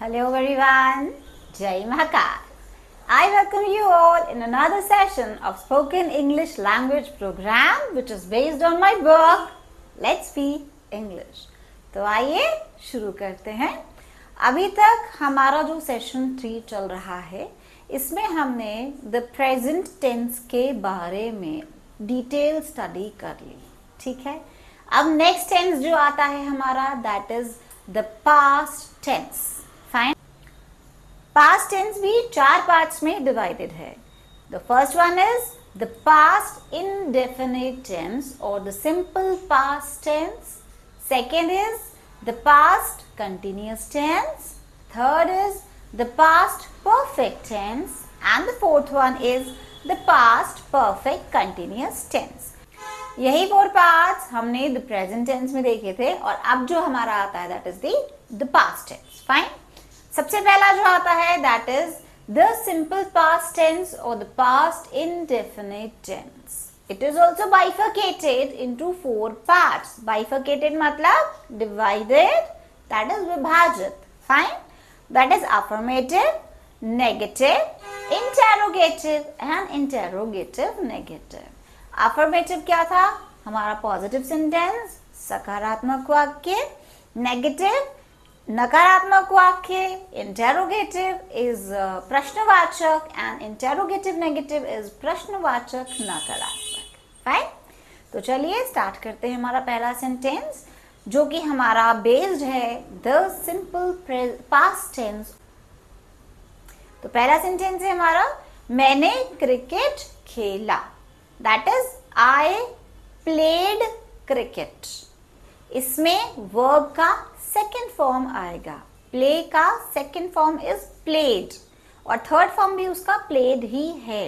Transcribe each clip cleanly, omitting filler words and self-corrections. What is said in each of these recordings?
Hello everyone, Jai Mahakal. I welcome you all in another session of Spoken English Language Program which is based on my book Let's Speak English. तो आइए शुरू करते हैं। अभी तक हमारा जो सेशन 3 चल रहा है इसमें हमने द प्रेजेंट टेंस के बारे में डिटेल स्टडी कर ली, ठीक है। अब नेक्स्ट टेंस जो आता है हमारा that is the past tense. Fine. Past tense भी 4 पार्ट्स में डिवाइडेड है। The first one is the past indefinite tense और the simple past tense. Second is the past continuous tense. Third is the past perfect tense and the fourth one is the past perfect continuous tense. यही 4 parts हमने the present tense में देखे थे और अब जो हमारा आता है that is the past tense. Fine. सबसे पहला जो आता है that is the simple past tense और the past indefinite tense. It is also bifurcated into 4 parts. Bifurcated मतलब डिवाइडेड, दैट इज विभाजित। Fine. That is affirmative, negative, interrogative and interrogative negative. Affirmative क्या था? हमारा पॉजिटिव सेंटेंस, सकारात्मक वाक्य। Negative नकारात्मक वाक्य। इंटेरोगेटिव इज प्रश्नवाचक एंड इंटेरोगेटिव नेगेटिव इज प्रश्नवाचक नकारात्मक। फाइन। तो चलिए स्टार्ट करते हैं हमारा पहला सेंटेंस जो कि हमारा बेस्ड है द सिंपल पास्ट टेंस। तो पहला सेंटेंस है हमारा मैंने क्रिकेट खेला। That is I played cricket. इसमें वर्ब का सेकेंड फॉर्म आएगा। प्ले का सेकेंड फॉर्म इज प्लेड और थर्ड फॉर्म भी उसका प्लेड ही है।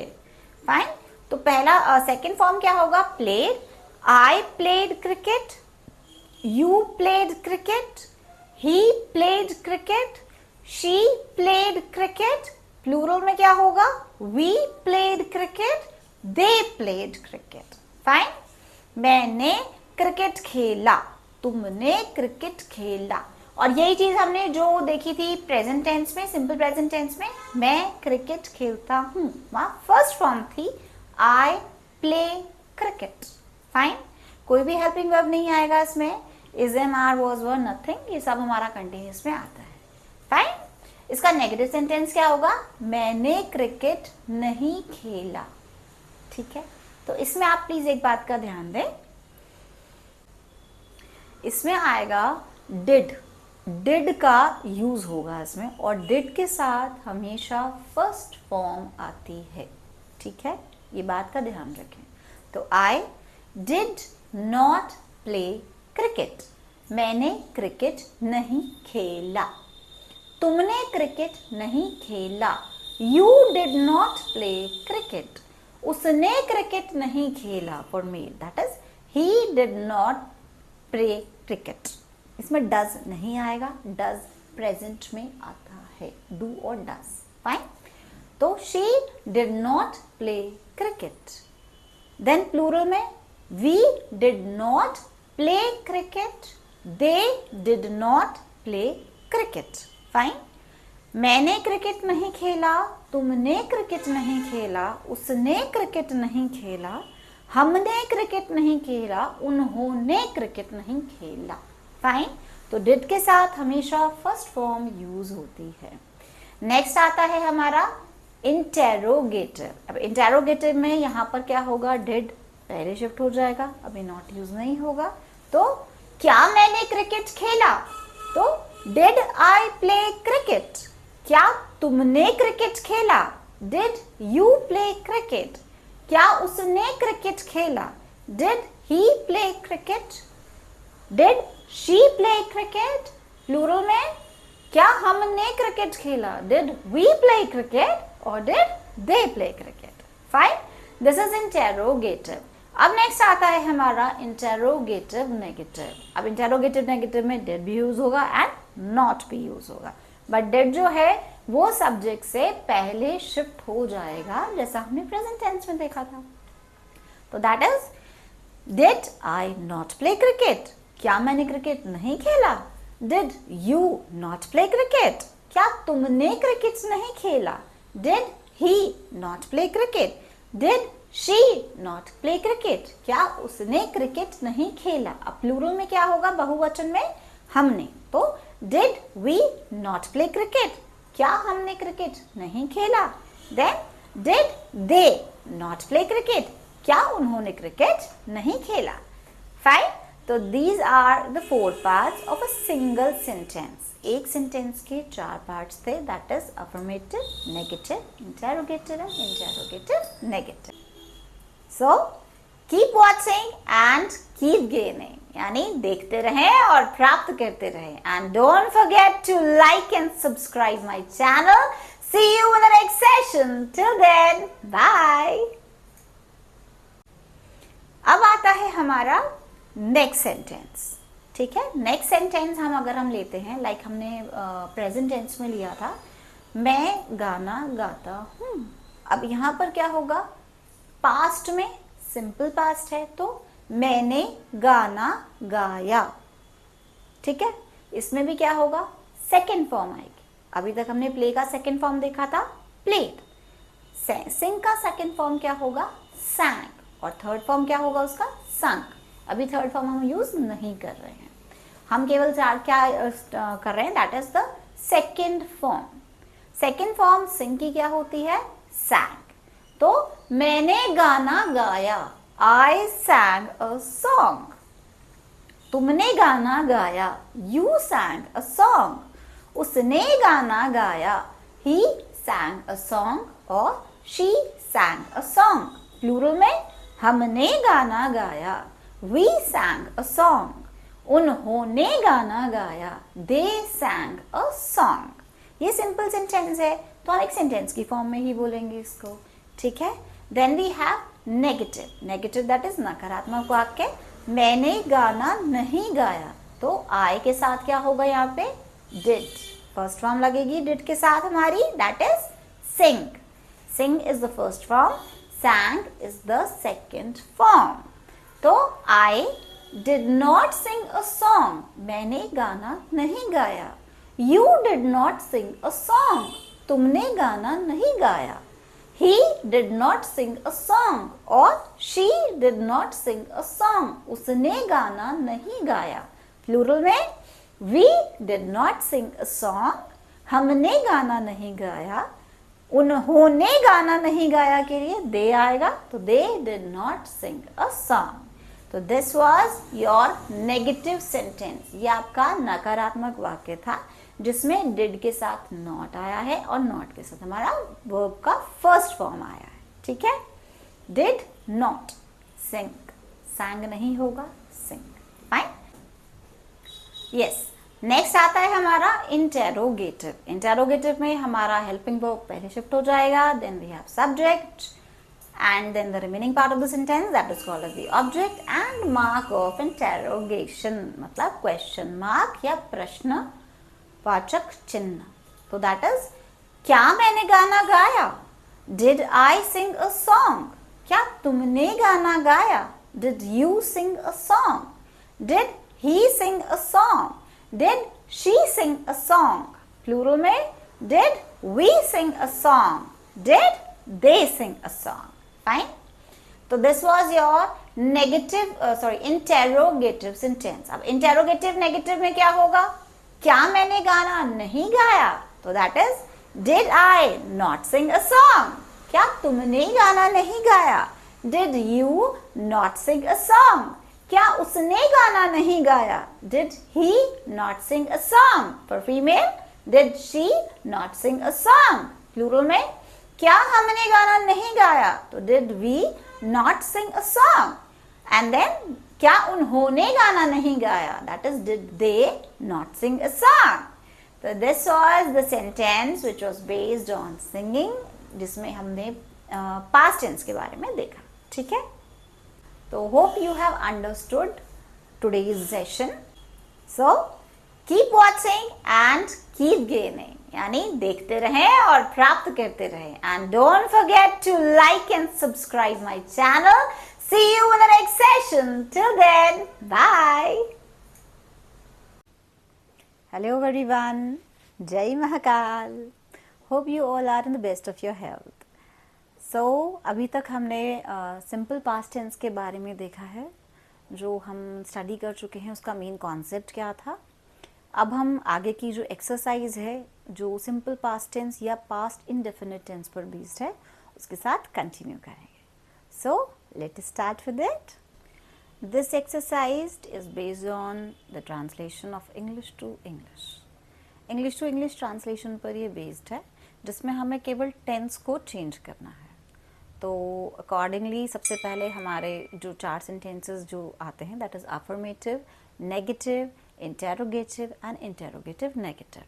फाइन। तो पहला सेकेंड फॉर्म क्या होगा? Played. I played cricket, you played cricket, he played cricket, she played cricket. Plural में क्या होगा? We played cricket, they played cricket. Fine. मैंने क्रिकेट खेला, तुमने क्रिकेट खेला। और यही चीज हमने जो देखी थी प्रेजेंट टेंस में, सिंपल प्रेजेंट टेंस में, मैं क्रिकेट खेलता हूं। वहां फर्स्ट फॉर्म थी आई प्ले क्रिकेट। फाइन। कोई भी हेल्पिंग वर्ब नहीं आएगा इसमें। Is, am, are, was, were, nothing, ये सब हमारा कंटिन्यूअस में आता है। फाइन। इसका नेगेटिव सेंटेंस क्या होगा? मैंने क्रिकेट नहीं खेला। ठीक है। तो इसमें आप प्लीज एक बात का ध्यान दें, इसमें आएगा डिड। डिड का यूज होगा इसमें और डिड के साथ हमेशा फर्स्ट फॉर्म आती है। ठीक है, ये बात का ध्यान रखें। तो I did not play cricket. मैंने क्रिकेट नहीं खेला। तुमने क्रिकेट नहीं खेला। You did not play cricket. उसने क्रिकेट नहीं खेला। For male that is he did not play cricket. इसमें डज नहीं आएगा, डज प्रेजेंट में आता है, डू और डज। फाइन। तो she did not play cricket. Then plural में we did not play cricket, they did not play cricket. Fine. मैंने क्रिकेट नहीं खेला, तुमने क्रिकेट नहीं खेला, उसने क्रिकेट नहीं खेला, हमने क्रिकेट नहीं खेला, उन्होंने क्रिकेट नहीं खेला। फाइन। तो डिड के साथ हमेशा फर्स्ट फॉर्म यूज होती है। नेक्स्ट आता है हमारा इंटेरोगेटिव। अब इंटेरोगेटिव में यहां पर क्या होगा? डिड पहले शिफ्ट हो जाएगा, अभी नॉट यूज नहीं होगा। तो क्या मैंने क्रिकेट खेला? तो डिड आई प्ले क्रिकेट। क्या तुमने क्रिकेट खेला? Did you play cricket. क्या उसने क्रिकेट खेला? Did he play cricket? Did she play cricket? Plural में क्या हमने क्रिकेट खेला? डिड वी प्ले क्रिकेट और did they play cricket? Fine. This is interrogative. अब नेक्स्ट आता है हमारा इंटेरोगेटिव नेगेटिव। अब इंटेरोगेटिव नेगेटिव में डिड भी यूज होगा एंड नॉट भी यूज होगा, बट डिड जो है वो सब्जेक्ट से पहले शिफ्ट हो जाएगा जैसा हमने प्रेजेंट टेंस में देखा था। तो that is did I not play cricket. क्या मैंने क्रिकेट नहीं खेला? Did you not play cricket? क्या तुमने क्रिकेट नहीं खेला? Did he not play cricket? Did she not play cricket? क्या उसने क्रिकेट नहीं खेला? अब प्लूरल में क्या होगा? बहुवचन में हमने। तो did we not play cricket? क्या हमने क्रिकेट नहीं खेला? Then did they not play cricket? क्या उन्होंने क्रिकेट नहीं खेला? Fine. तो these are the 4 parts of a single sentence. एक सेंटेंस के 4 पार्ट्स थे, that is affirmative, negative, interrogative and interrogative negative. So keep watching and keep gaining, यानी देखते रहें और प्राप्त करते रहें। And don't forget to like and subscribe my channel. See you in the next session, till then bye. अब आता है हमारा नेक्स्ट सेंटेंस। ठीक है, नेक्स्ट सेंटेंस अगर हम लेते हैं, लाइक हमने प्रेजेंट टेंस में लिया था, मैं गाना गाता हूँ। अब यहाँ पर क्या होगा? पास्ट में सिंपल पास्ट है, तो मैंने गाना गाया। ठीक है, इसमें भी क्या होगा? सेकेंड फॉर्म आएगी। अभी तक हमने प्ले का सेकेंड फॉर्म देखा था, प्लेड। सिंग का सेकेंड फॉर्म क्या होगा? सैंग। और थर्ड फॉर्म क्या होगा उसका? संग। अभी थर्ड फॉर्म हम यूज नहीं कर रहे हैं, हम केवल क्या कर रहे हैं, that is the second form. Second form sing की क्या होती है? सैंग। तो मैंने गाना गाया, आई सैंग अ सॉन्ग। तुमने गाना गाया, यू सैंग अ सॉन्ग। उसने गाना गाया, ही सैंग अ सॉन्ग और she sang a song. Plural में हमने गाना गाया, we sang a song. उन्होंने गाना गाया, they sang a song. ये सिंपल सेंटेंस है, तो हम एक सेंटेंस की फॉर्म में ही बोलेंगे इसको। ठीक है, then we have negative. Negative that is नकारात्मक वाक्य। मैंने गाना नहीं गाया, तो आई के साथ क्या होगा? यहाँ पे डिड। फर्स्ट फॉर्म लगेगी डिड के साथ हमारी, that is sing. Sing is the first form, sang is the second form. तो I did not sing a song. मैंने गाना नहीं गाया। You did not sing a song. तुमने गाना नहीं गाया। He did not sing a song. और she did not sing a song. उसने गाना नहीं गाया। प्लूरल में we did not sing a song. हमने गाना नहीं गाया। उन्होंने गाना नहीं गाया के लिए they आएगा, तो they did not sing a song. तो this was your negative sentence. ये आपका नकारात्मक वाक्य था, जिसमें डिड के साथ नॉट आया है और नॉट के साथ हमारा वर्ब का फर्स्ट फॉर्म आया है। ठीक है, डिड नॉट सिंग, सैंग नहीं होगा, सिंग। Fine, yes. नेक्स्ट आता है हमारा इंटेरोगेटिव। इंटेरोगेटिव में हमारा हेल्पिंग वर्ब पहले शिफ्ट हो जाएगा, then we have subject, and then the remaining part of the sentence, that is called as the object and mark of interrogation, मतलब question mark या प्रश्न वाचक चिन्ह। तो that is, क्या मैंने गाना गाया? Did I sing a song? क्या तुमने गाना गाया? Did you sing a song? Did he sing a song? Did she sing a song? Plural में did we sing a song? Did they sing a song? Fine. तो this was your interrogative sentence. अब interrogative negative में क्या होगा? क्या मैंने गाना नहीं गाया? तो that is, did I not sing a song? क्या तुमने गाना नहीं गाया? Did you not sing a song? क्या उसने गाना नहीं गाया? Did he not sing a song? For female, did she not sing a song? Plural में क्या हमने गाना नहीं गाया? तो did we not sing a song? And then क्या उन्होंने गाना नहीं गाया? That is, did they not sing a song? So this was the sentence which was based on singing, जिसमें हमने past tense के बारे में देखा। ठीक है, तो hope you have understood today's session. So keep watching and keep gaining. यानी देखते रहें और प्राप्त करते रहें। And don't forget to like and subscribe my channel. See you in the next session, till then bye. Hello everyone, Jai Mahakal. Hope you all are in the best of your health. So अभी तक हमने simple past tense के बारे में देखा है, जो हम स्टडी कर चुके हैं उसका मेन कॉन्सेप्ट क्या था. अब हम आगे की जो एक्सरसाइज है जो सिंपल पास्ट टेंस या पास्ट इंडेफिनिट टेंस पर बेस्ड है उसके साथ कंटिन्यू करेंगे. So let us start with it. This exercise is based on the translation of English to English. English to English translation पर ये based है, जिसमें हमें केवल टेंस को चेंज करना है. तो अकॉर्डिंगली सबसे पहले हमारे जो 4 सेंटेंसेस जो आते हैं, that is affirmative, negative, interrogative and interrogative negative.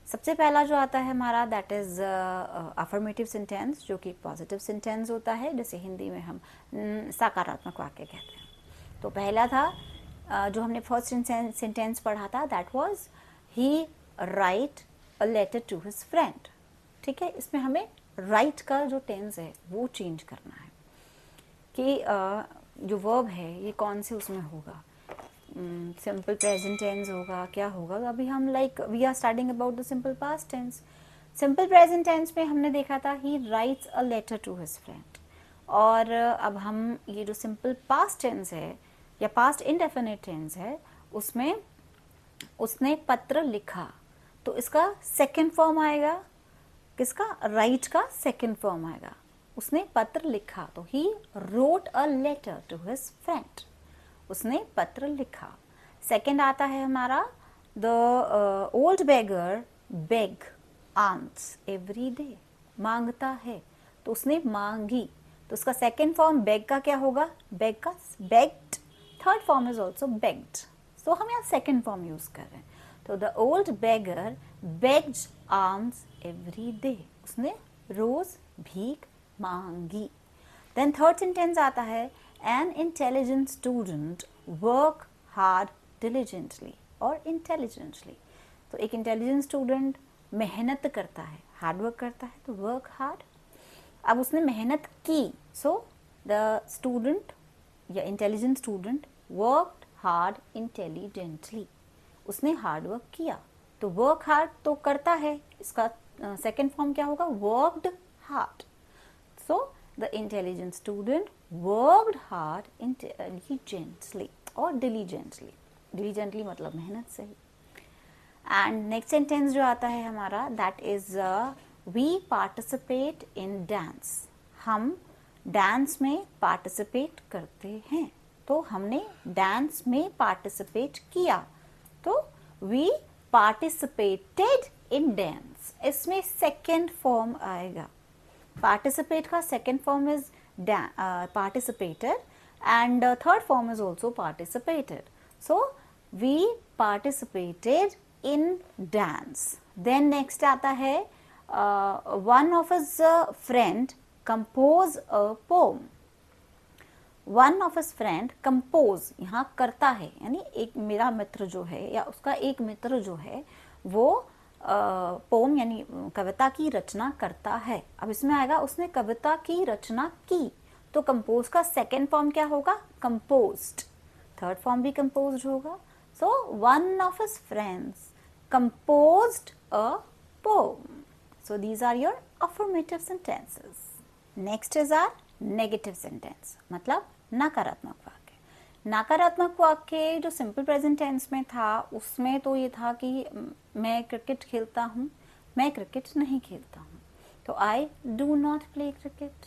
सबसे पहला जो आता है हमारा दैट इज अफर्मेटिव सेंटेंस, जो कि पॉजिटिव सेंटेंस होता है, जैसे हिंदी में हम सकारात्मक वाक्य कहते हैं. तो पहला था जो हमने फर्स्ट सेंटेंस पढ़ा था, that was he write a letter to his friend. ठीक है, इसमें हमें राइट का जो टेंस है वो चेंज करना है कि जो वर्ब है ये कौन से उसमें होगा. सिंपल प्रेजेंट टेंस होगा, क्या होगा. तो अभी हम we are studying about the simple past tense. Simple present tense में हमने देखा था he writes a letter to his friend. और अब हम ये जो सिंपल पास्ट टेंस है या पास्ट इंडेफिनिट टेंस है, उसमें उसने पत्र लिखा, तो इसका सेकंड फॉर्म आएगा किसका, राइट का सेकंड फॉर्म आएगा. उसने पत्र लिखा, तो he wrote a letter to his friend. उसने पत्र लिखा. सेकंड आता है हमारा the old beggar beg alms every day. मांगता है, तो उसने मांगी, तो उसका सेकंड फॉर्म बेग का क्या होगा, बेग का begged. Third form is also begged. So हम यहाँ सेकंड फॉर्म यूज कर रहे हैं. तो the old beggar begged alms every day. उसने रोज भीख मांगी. देन थर्ड सेंटेंस आता है an intelligent student work hard diligently और इंटेलिजेंटली. तो एक इंटेलिजेंट स्टूडेंट मेहनत करता है, हार्ड वर्क करता है, तो वर्क हार्ड. अब उसने मेहनत की, सो द स्टूडेंट या intelligent student worked hard intelligently. उसने हार्ड वर्क किया, तो वर्क हार्ड तो करता है, इसका सेकंड फॉर्म क्या होगा, worked hard. So the intelligent student worked hard intelligently और डिलीजेंटली. डिलीजेंटली मतलब मेहनत से. एंड नेक्स्ट सेंटेंस जो आता है हमारा that is we participate in dance. हम डांस में पार्टिसिपेट करते हैं, तो हमने डांस में पार्टिसिपेट किया, तो वी पार्टिसिपेटेड इन डांस. इसमें सेकेंड फॉर्म आएगा. पार्टिसिपेट का second form is participated and third form is also participated. So we participated in dance. Then next आता है one of his friend compose a poem. One of his friend compose यहाँ करता है, यानी एक मेरा मित्र जो है या उसका एक मित्र जो है वो पोम यानी कविता की रचना करता है. अब इसमें आएगा उसने कविता की रचना की, तो कंपोज का सेकेंड फॉर्म क्या होगा, कंपोज्ड. थर्ड फॉर्म भी कंपोज्ड होगा. So one of his friends composed a poem. So these are your affirmative sentences. Next is our negative sentence, मतलब नकारात्मक वाक्य. नकारात्मक वाक्य जो सिंपल प्रेजेंट टेंस में था उसमें तो ये था कि मैं क्रिकेट खेलता हूँ, मैं क्रिकेट नहीं खेलता हूँ. तो I do not play cricket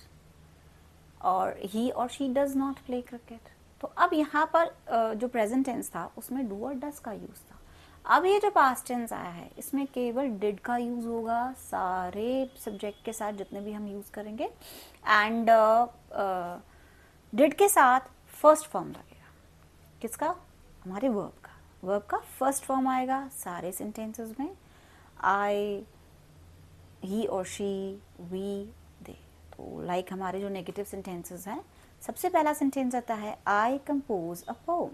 और ही और she does not play cricket. तो अब यहाँ पर जो प्रेजेंट टेंस था उसमें डू और डज का यूज था. अब ये जो पास्ट टेंस आया है इसमें केवल डिड का यूज होगा सारे सब्जेक्ट के साथ जितने भी हम यूज करेंगे. एंड डिड के साथ फर्स्ट फॉर्म लगेगा किसका, हमारे वर्ब का फर्स्ट फॉर्म आएगा सारे सेंटेंसेस में. आई, ही और शी, वी, दे. तो लाइक हमारे जो नेगेटिव सेंटेंसेस हैं, सबसे पहला सेंटेंस आता है आई कंपोज अ पोम.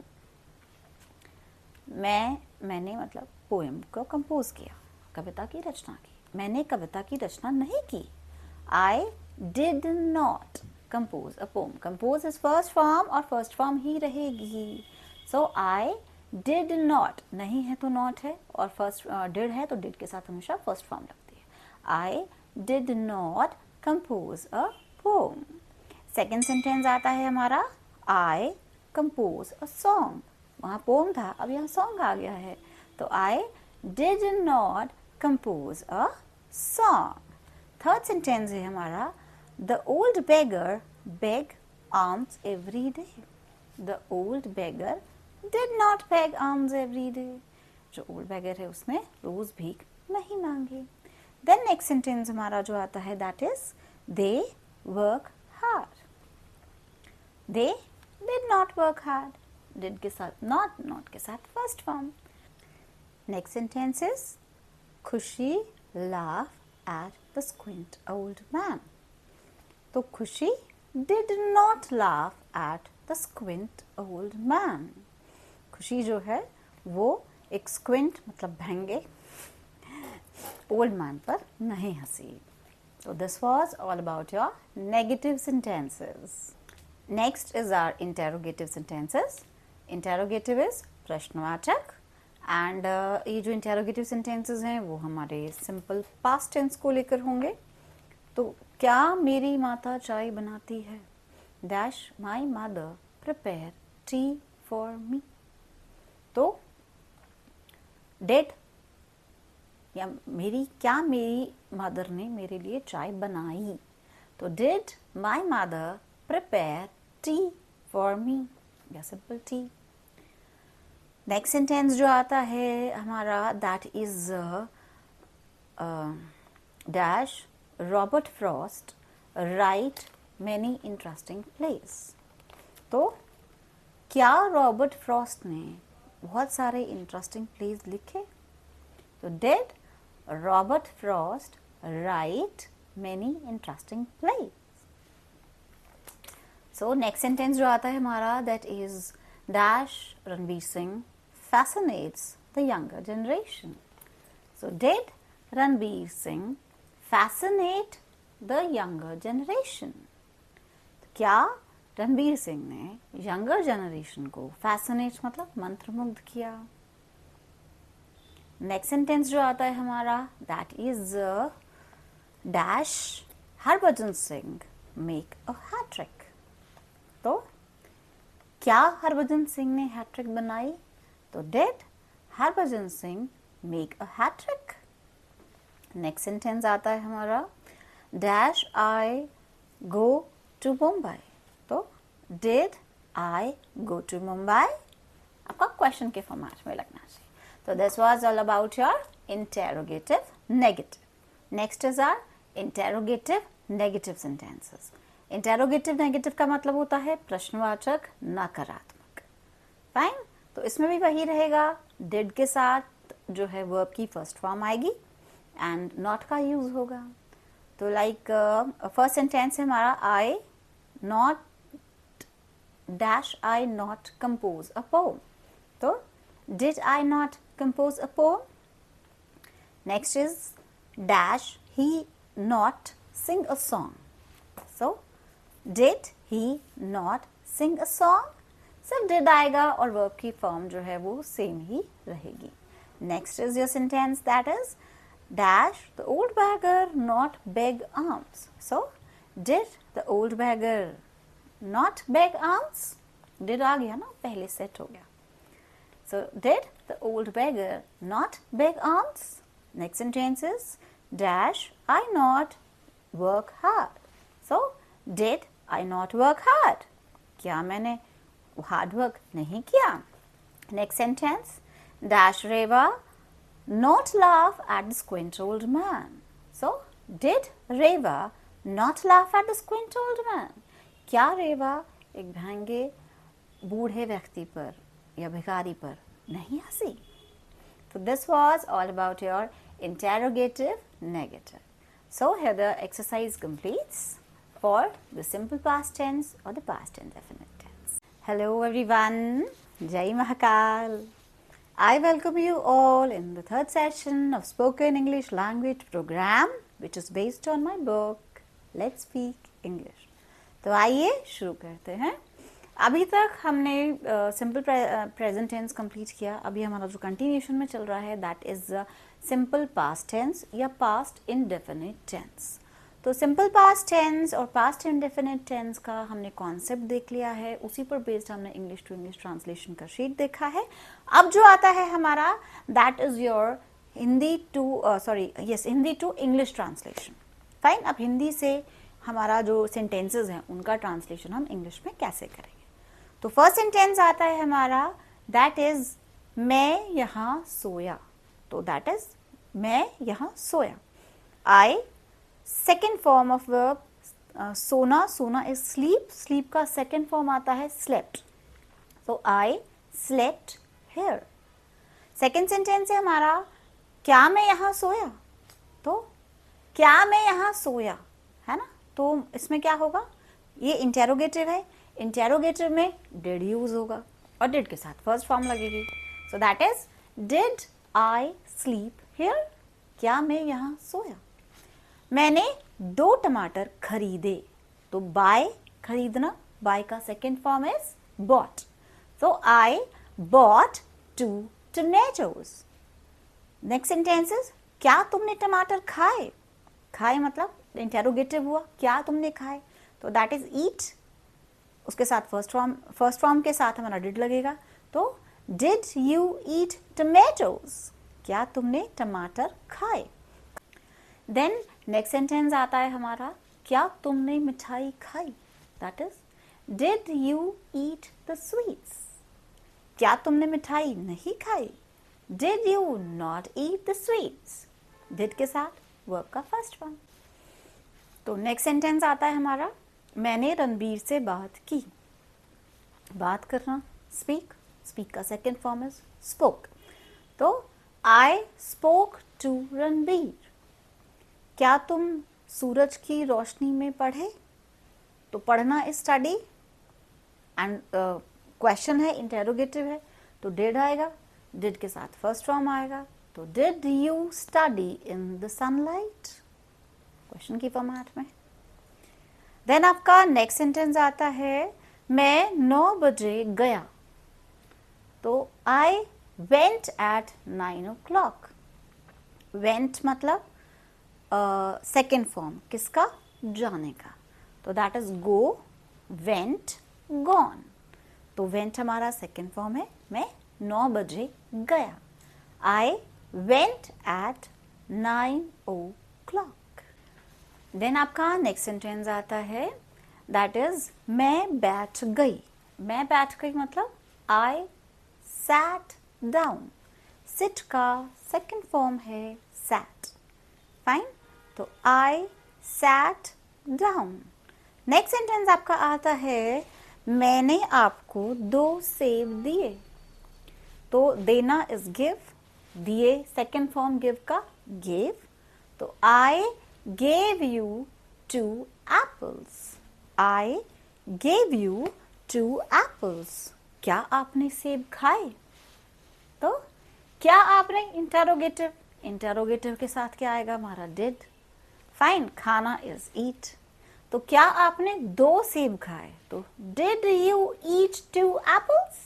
मैंने मतलब पोएम को कंपोज किया, कविता की रचना की. मैंने कविता की रचना नहीं की. आई did not compose a pome. Compose is first form और फर्स्ट फॉर्म ही रहेगी. सो आई did not, नहीं है तो not है, और first did है तो did के साथ हमेशा first form लगती है. I did not compose a poem. Second sentence आता है हमारा I compose a song. वहाँ poem था, अब यहाँ song आ गया है, तो I did not compose a song. Third sentence है हमारा The old beggar beg alms every day. The old beggar did not beg alms every day. जो old beggar है उसने रोज भीख नहीं मांगी. Then next sentence हमारा जो आता है that is they work hard. They did not work hard. Did के साथ not के साथ first form. Next sentence is खुशी laugh at the squint old man. तो खुशी did not laugh at the squint old man. खुशी जो है वो एक squint मतलब भंगे old man पर नहीं हंसी. So this was all about your negative sentences. Next is our interrogative sentences. Interrogative is प्रश्नवाचक and ये जो interrogative sentences हैं वो हमारे simple past tense को लेकर होंगे. तो क्या मेरी माता चाय बनाती है? Dash my mother prepare tea for me. तो did या क्या मेरी मदर ने मेरे लिए चाय बनाई? तो did my mother prepare tea for me या simple tea. नेक्स्ट सेंटेंस जो आता है हमारा that is dash Robert Frost right many interesting place. तो क्या रॉबर्ट फ्रॉस्ट ने बहुत सारे इंटरेस्टिंग प्लेस लिखे? तो did Robert Frost right many interesting place. So next sentence जो आता है हमारा that is dash Ranveer Singh fascinates the younger generation. So did Ranveer Singh fascinate the younger generation? तो क्या रणवीर सिंह ने younger generation को fascinate मतलब मंत्रमुग्ध किया? नेक्स्ट सेंटेंस जो आता है हमारा that is dash Harbhajan Singh make a hat trick. तो क्या हरभजन सिंह ने hat trick बनाई? तो did Harbhajan Singh make a hat trick? Next sentence आता है हमारा dash I go to Mumbai. तो did I go to Mumbai? आपका क्वेश्चन के फॉर्मेट में लगना चाहिए. तो this was all about your interrogative negative. Next is our interrogative negative sentences. Interrogative negative का मतलब होता है प्रश्नवाचक नकारात्मक. फाइन. तो इसमें भी वही रहेगा, डिड के साथ जो है वर्ब की फर्स्ट फॉर्म आएगी एंड नॉट का यूज होगा. तो लाइक फर्स्ट सेंटेंस है हमारा I not dash I not compose a poem. तो did I not compose a poem. Next is dash he not sing a song. So did he not sing a song. सिर्फ did आएगा और verb की form जो है वो same ही रहेगी. Next is your sentence that is dash the old beggar not beg alms. So did the old beggar not beg alms. Did आ गया ना, पहले सेट हो गया. So did the old beggar not beg alms. Next sentence is dash I not work hard. So did I not work hard. क्या मैंने hard work नहीं किया? Next sentence dash Rewa not laugh at the squint old man. So did Reva not laugh at the squint old man. क्या रेवा एक भंगे बूढ़े व्यक्ति पर या भिखारी पर नहीं हंसी? तो this was all about your interrogative negative. So here the exercise completes for the simple past tense or the past indefinite tense. Hello everyone, Jai Mahakal. I welcome you all in the third session of Spoken English Language Program which is based on my book Let's Speak English. तो आइए शुरू करते हैं. अभी तक हमने simple present tense complete किया। अभी हमारा जो कंटिन्यूशन में चल रहा है that is simple past tense या पास्ट इंडेफिनिट टेंस। तो सिंपल पास्ट टेंस और पास्ट इंडेफिनिट टेंस का हमने कॉन्सेप्ट देख लिया है, उसी पर बेस्ड हमने इंग्लिश टू इंग्लिश ट्रांसलेशन का शीट देखा है। अब जो आता है हमारा that is your Hindi to English translation. Fine, अब हिंदी से हमारा जो सेंटेंसेस हैं उनका ट्रांसलेशन हम इंग्लिश में कैसे करेंगे। तो फर्स्ट सेंटेंस आता है हमारा दैट इज मैं यहाँ सोया। तो दैट इज मैं यहाँ सोया। आई, सेकेंड फॉर्म ऑफ वर्ब सोना, सोना इज स्लीप, स्लीप का सेकेंड फॉर्म आता है स्लेप्ट। तो I slept here. Second sentence है हमारा क्या मैं यहाँ सोया। तो क्या मैं यहाँ सोया, है ना। तो इसमें क्या होगा, ये इंटेरोगेटिव है, इंटेरोगेटिव में डिड यूज होगा और डिड के साथ फर्स्ट फॉर्म लगेगी। So that is did I sleep here, क्या मैं यहाँ सोया। मैंने 2 टमाटर खरीदे। तो बाय, खरीदना, बाय का सेकेंड फॉर्म इज बॉट। तो I bought 2 tomatoes। Next sentences, क्या तुमने टमाटर खाए। खाए मतलब इंटेरोगेटिव हुआ, क्या तुमने खाए। तो दैट इज ईट, उसके साथ फर्स्ट फॉर्म के साथ हमारा डिड लगेगा। तो डिड यू ईट टमेटोज, क्या तुमने टमाटर खाए। देन नेक्स्ट सेंटेंस आता है हमारा क्या तुमने मिठाई खाई। That is did you eat the sweets, क्या तुमने मिठाई नहीं खाई। Did you not eat the sweets, did के साथ वर्ब का फर्स्ट फॉर्म। तो नेक्स्ट सेंटेंस आता है हमारा मैंने रणबीर से बात की। बात करना, स्पीक, स्पीक का सेकेंड फॉर्म इज स्पोक। तो आई स्पोक टू रणबीर, क्या तुम सूरज की रोशनी में पढ़े। तो पढ़ना इज स्टडी एंड क्वेश्चन है, इंटेरोगेटिव है, तो डिड आएगा, डिड के साथ फर्स्ट फॉर्म आएगा। तो did you study in the sunlight, question की फॉर्मेट में। देन आपका नेक्स्ट सेंटेंस आता है मैं 9 बजे गया। तो I went at 9 o'clock। Went मतलब सेकेंड फॉर्म किसका, जाने का। तो that is go, went, gone. तो वेंट हमारा सेकेंड फॉर्म है, मैं 9 बजे गया। I went at 9 o'clock। Then आपका नेक्स्ट सेंटेंस आता है दैट इज मैं बैठ गई। मैं बैठ गई मतलब आई सैट डाउन, सिट का सेकेंड फॉर्म है सैट। फाइन, तो I sat down. Next sentence आपका आता है मैंने आपको 2 सेब दिए। तो देना इज गिव, दिए सेकेंड फॉर्म गिव का गिव। तो आई gave you 2 apples, I gave you 2 apples, क्या आपने सेब खाए। तो क्या आपने, इंटेरोगेटिव, इंटेरोगेटिव के साथ क्या आएगा हमारा डिड। फाइन, खाना इज ईट। तो क्या आपने 2 सेब खाए। तो did you eat 2 apples।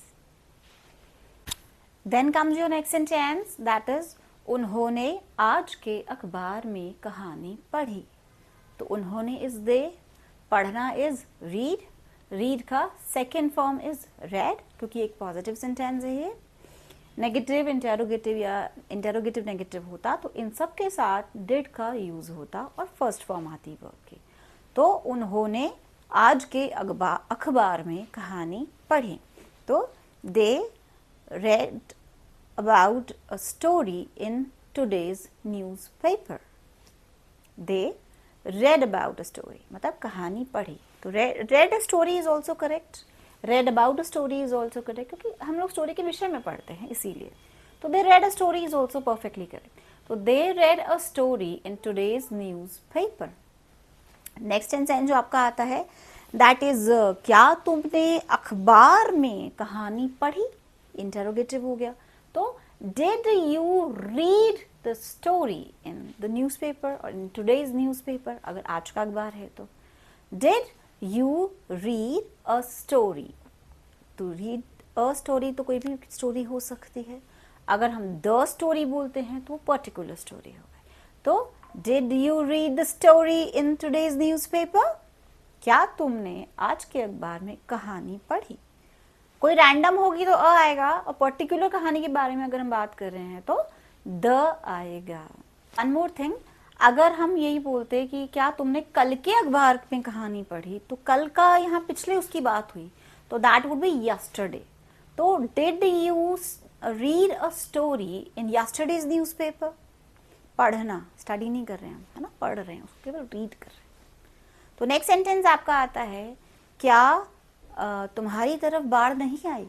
Then comes your next sentence that is उन्होंने आज के अखबार में कहानी पढ़ी। तो उन्होंने इज दे, पढ़ना इज रीड, रीड का सेकेंड फॉर्म इज रेड, क्योंकि एक पॉजिटिव सेंटेंस है ये। नेगेटिव इंटेरोगेटिव या इंटेरोगेटिव नेगेटिव होता तो इन सब के साथ डिड का यूज होता और फर्स्ट फॉर्म आती वर्ब की। तो उन्होंने आज के अखबार में कहानी पढ़ी। तो दे red about a story in today's newspaper. They read about a story, मतलब कहानी पढ़ी। तो read a story is also correct, read about a story is also correct, क्योंकि हम लोग स्टोरी के विषय में पढ़ते हैं इसीलिए। तो they read a story is also perfectly correct. तो they read a story in today's newspaper. Next sentence जो आपका आता है दैट इज क्या तुमने अखबार में कहानी पढ़ी, इंटेरोगेटिव हो गया। तो did you read the story in the newspaper or in today's newspaper, अगर आज का अखबार है तो did you read a story, to read a story तो कोई भी स्टोरी हो सकती है. अगर हम द स्टोरी बोलते हैं तो पर्टिकुलर स्टोरी हो गई. तो did you read the story in today's newspaper? क्या तुमने आज के अखबार में कहानी पढ़ी? कोई रैंडम होगी तो अ आएगा, और पर्टिकुलर कहानी के बारे में अगर हम बात कर रहे हैं तो द आएगा. वन मोर थिंग, अगर हम यही बोलते कि क्या तुमने कल के अखबार में कहानी पढ़ी, तो कल का यहाँ पिछले उसकी बात हुई, तो दैट वुड बी यस्टरडे. तो did you read a story in yesterday's newspaper? पढ़ना, स्टडी नहीं कर रहे हैं हम, है ना, पढ़ रहे हैं, उसको केवल रीड कर रहे हैं. तो नेक्स्ट सेंटेंस आपका आता है, क्या तुम्हारी तरफ बाढ़ नहीं आई?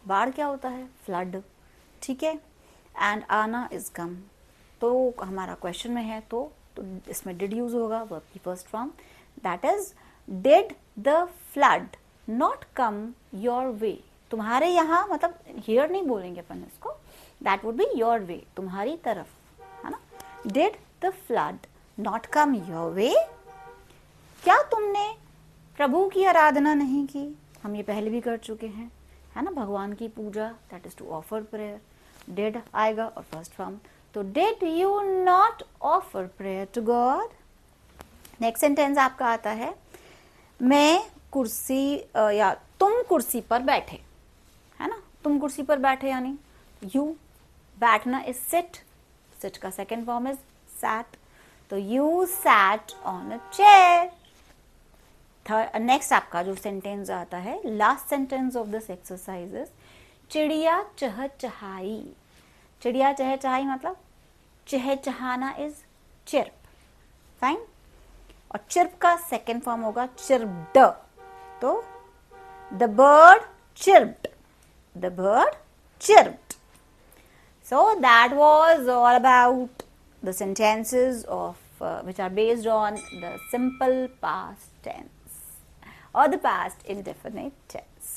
बाढ़ क्या होता है? फ्लड. ठीक है. एंड आना इज कम. तो हमारा क्वेश्चन में है तो इसमें डिड यूज होगा, वर्ब की first form, that is did the flood not come your way? तुम्हारे यहाँ, मतलब हियर नहीं बोलेंगे अपन इसको, that would be your way, तुम्हारी तरफ, है ना. Did the flood not come your way? क्या तुमने प्रभु की आराधना नहीं की? हम ये पहले भी कर चुके हैं, है ना, भगवान की पूजा, that is to offer prayer. Did आएगा और फर्स्ट फॉर्म. तो did you not offer prayer to God? Next sentence आपका आता है, मैं कुर्सी या तुम कुर्सी पर बैठे, है ना. तुम कुर्सी पर बैठे यानी यू. बैठना इज सिट. सिट का सेकेंड फॉर्म इज सैट. तो you sat on a chair. Next आपका जो सेंटेंस आता है, last sentence of this exercise is चिड़िया चहचहाई. चिड़िया चहचहाई मतलब चहचहाना इज चिर्प. फाइन. और चिर्प का सेकेंड फॉर्म होगा चिर्प्ड. तो the bird chirped. The bird chirped. So that was all about the sentences of which are based on the simple past tense or the past indefinite tense.